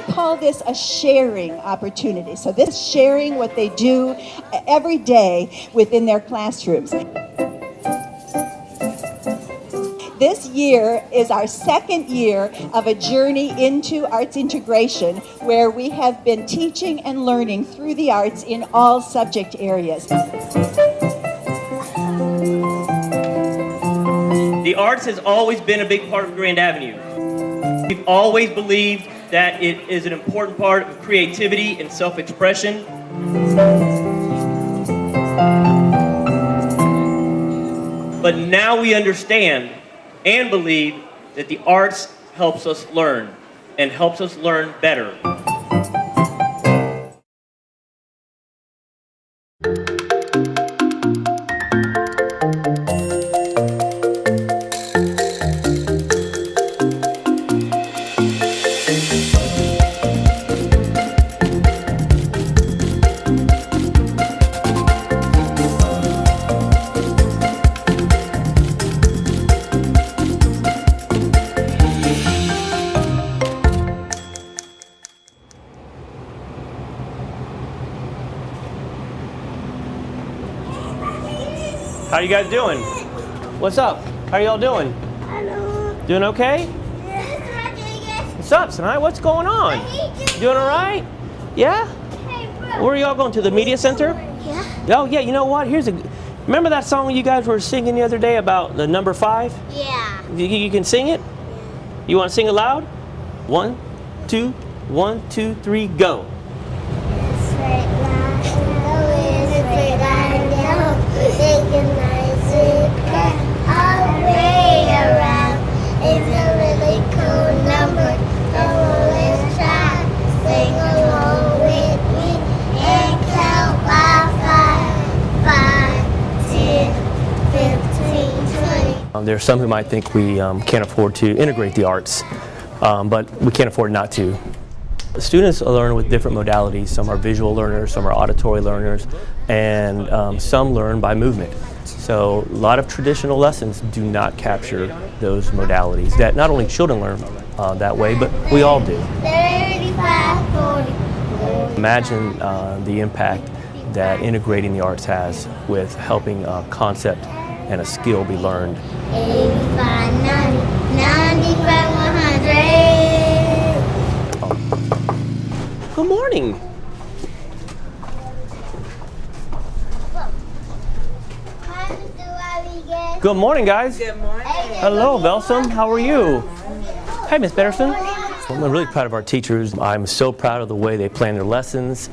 call this a sharing opportunity. So this is sharing what they do every day within their classrooms. This year is our second year of a journey into arts integration, where we have been teaching and learning through the arts in all subject areas. The arts has always been a big part of Grand Avenue. We've always believed that it is an important part of creativity and self-expression. But now we understand and believe that the arts helps us learn and helps us learn better. How you guys doing? What's up? How y'all doing? Hello. Doing okay? Yes. What's up, Sinai? What's going on? Doing all right? Yeah? Hey, bro. Where are y'all going to? The media center? Yeah. Oh yeah. You know what? Remember that song you guys were singing the other day about the number 5? Yeah. You can sing it? You want to sing it loud? 1, 2, 1, 2, 3, go. There's some who might think we can't afford to integrate the arts, but we can't afford not to. Students learn with different modalities. Some are visual learners, some are auditory learners, and some learn by movement. So a lot of traditional lessons do not capture those modalities that not only children learn that way, but we all do. 35, 40. Imagine the impact that integrating the arts has with helping a concept and a skill be learned. 85, 90, 95, 100. Good morning. Good morning, guys. Good morning. Hello, Belsom. How are you? Hi, Miss Betterson. I'm really proud of our teachers. I'm so proud of the way they plan their lessons.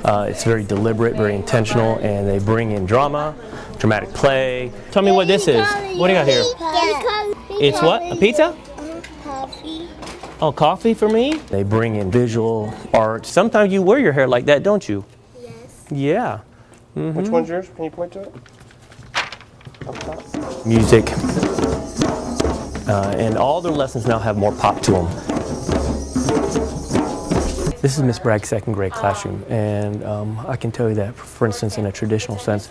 It's very deliberate, very intentional, and they bring in drama, dramatic play. Tell me what this is. What do you got here? It's what? A pizza? Coffee. Oh, coffee for me? They bring in visual art. Sometimes you wear your hair like that, don't you? Yes. Yeah. Mm-hmm. Which one's yours? Can you point to it? Music. And all their lessons now have more pop to them. This is Miss Bragg's second grade classroom, and I can tell you that, for instance, in a traditional sense,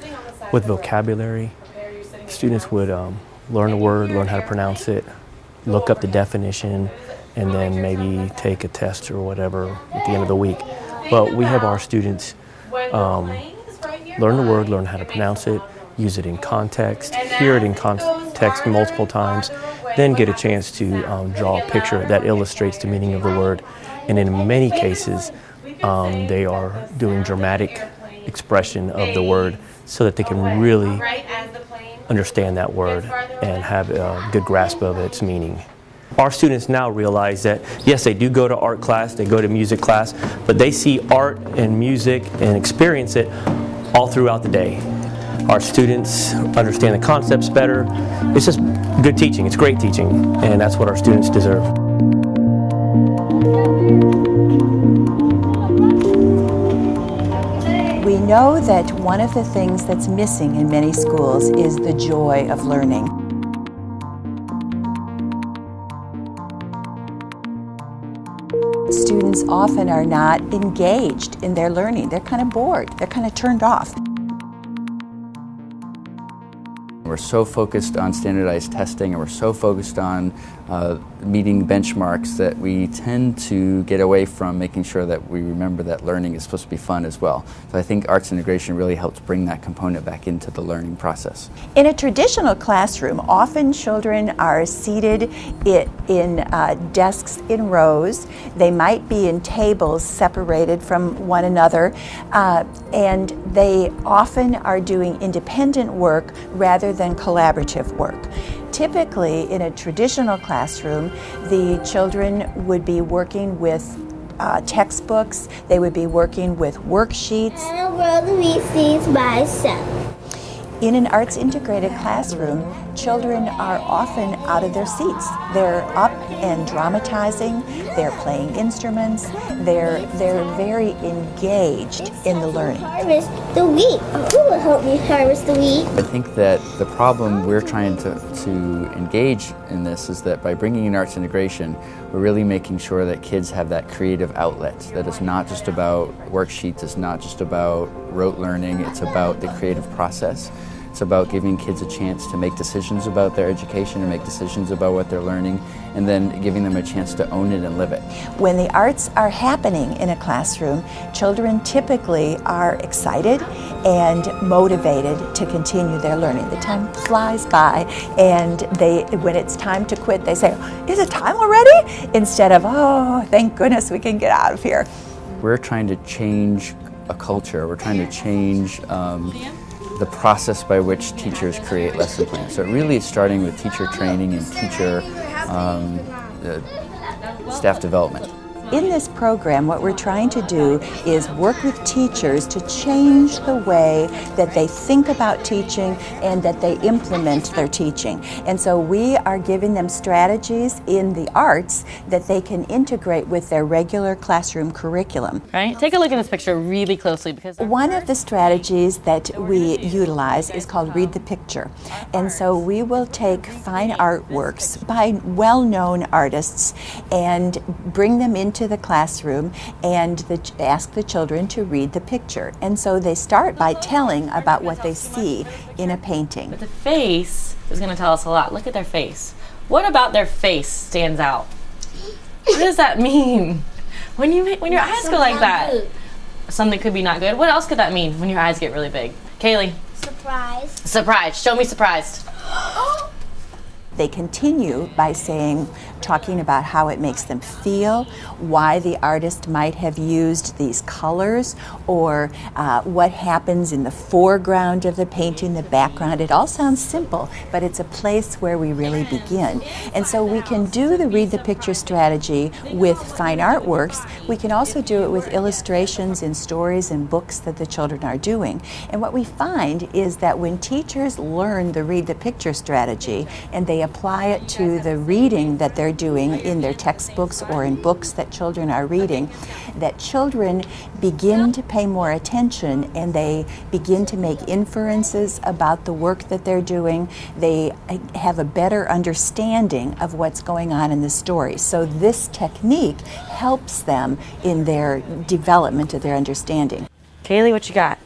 with vocabulary, students would learn a word, learn how to pronounce it, look up the definition, and then maybe take a test or whatever at the end of the week. But we have our students learn the word, learn how to pronounce it, use it in context, hear it in context multiple times, then get a chance to draw a picture that illustrates the meaning of the word. And in many cases, they are doing dramatic expression of the word so that they can really understand that word and have a good grasp of its meaning. Our students now realize that, yes, they do go to art class, they go to music class, but they see art and music and experience it all throughout the day. Our students understand the concepts better. It's just good teaching, it's great teaching, and that's what our students deserve. We know that one of the things that's missing in many schools is the joy of learning. Students often are not engaged in their learning. They're kind of bored. They're kind of turned off. We're so focused on standardized testing, and we're so focused on meeting benchmarks, that we tend to get away from making sure that we remember that learning is supposed to be fun as well. So I think arts integration really helps bring that component back into the learning process. In a traditional classroom, often children are seated in desks in rows. They might be in tables separated from one another, and they often are doing independent work rather than collaborative work. Typically, in a traditional classroom, the children would be working with textbooks, they would be working with worksheets. And the world we see by itself. In an arts integrated classroom, children are often out of their seats. They're up and dramatizing, they're playing instruments, they're very engaged in the learning. Harvest the wheat. Who will help me harvest the wheat? I think that the problem we're trying to engage in this is that by bringing in arts integration, we're really making sure that kids have that creative outlet, that it's not just about worksheets, it's not just about rote learning, it's about the creative process. It's about giving kids a chance to make decisions about their education and make decisions about what they're learning, and then giving them a chance to own it and live it. When the arts are happening in a classroom, children typically are excited and motivated to continue their learning. The time flies by, and when it's time to quit, they say, "Is it time already?" Instead of, "Oh, thank goodness we can get out of here." We're trying to change a culture. We're trying to change the process by which teachers create lesson plans. So it really is starting with teacher training and teacher staff development. In this program, what we're trying to do is work with teachers to change the way that they think about teaching and that they implement their teaching. And so we are giving them strategies in the arts that they can integrate with their regular classroom curriculum. Right? Take a look at this picture really closely, because One of the strategies that we utilize is called Read the Picture. And so we will take fine artworks by well-known artists and bring them into the classroom and ask the children to read the picture. And so they start by telling about what they see in a painting. the face is going to tell us a lot. Look at their face. What about their face stands out? What does that mean? When your eyes go like that, something could be not good. What else could that mean when your eyes get really big? Kaylee? Surprise. Surprised. Show me surprised. They continue by talking about how it makes them feel, why the artist might have used these colors, or what happens in the foreground of the painting, the background. It all sounds simple, but it's a place where we really begin. And so we can do the Read the Picture strategy with fine artworks. We can also do it with illustrations in stories and books that the children are doing. And what we find is that when teachers learn the Read the Picture strategy and they apply it to the reading that they're doing in their textbooks or in books that children are reading, that children begin to pay more attention and they begin to make inferences about the work that they're doing. They have a better understanding of what's going on in the story. So this technique helps them in their development of their understanding. Kaylee, what you got?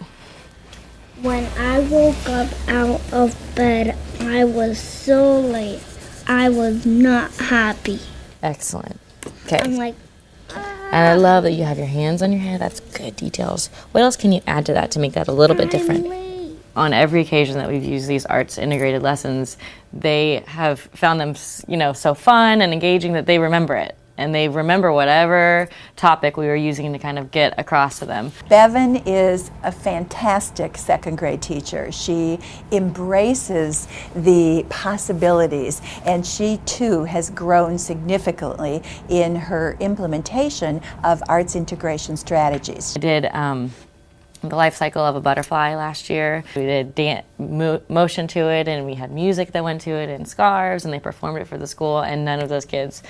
When I woke up out of bed, I was so late. I was not happy. Excellent. Okay. I'm like, And I love that you have your hands on your head. That's good details. What else can you add to that to make that a little bit different? I'm late. On every occasion that we've used these arts integrated lessons, they have found them, so fun and engaging that they remember it. And they remember whatever topic we were using to kind of get across to them. Bevan is a fantastic second grade teacher. She embraces the possibilities, and she too has grown significantly in her implementation of arts integration strategies. I did the life cycle of a butterfly last year. We did motion to it, and we had music that went to it and scarves, and they performed it for the school, and none of those kids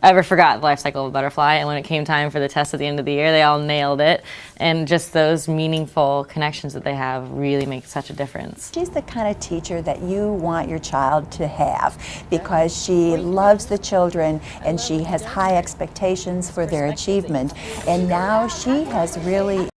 ever forgot the life cycle of a butterfly. And when it came time for the test at the end of the year, they all nailed it. And just those meaningful connections that they have really make such a difference. She's the kind of teacher that you want your child to have because she loves the children and she has high expectations for their achievement. And now she has really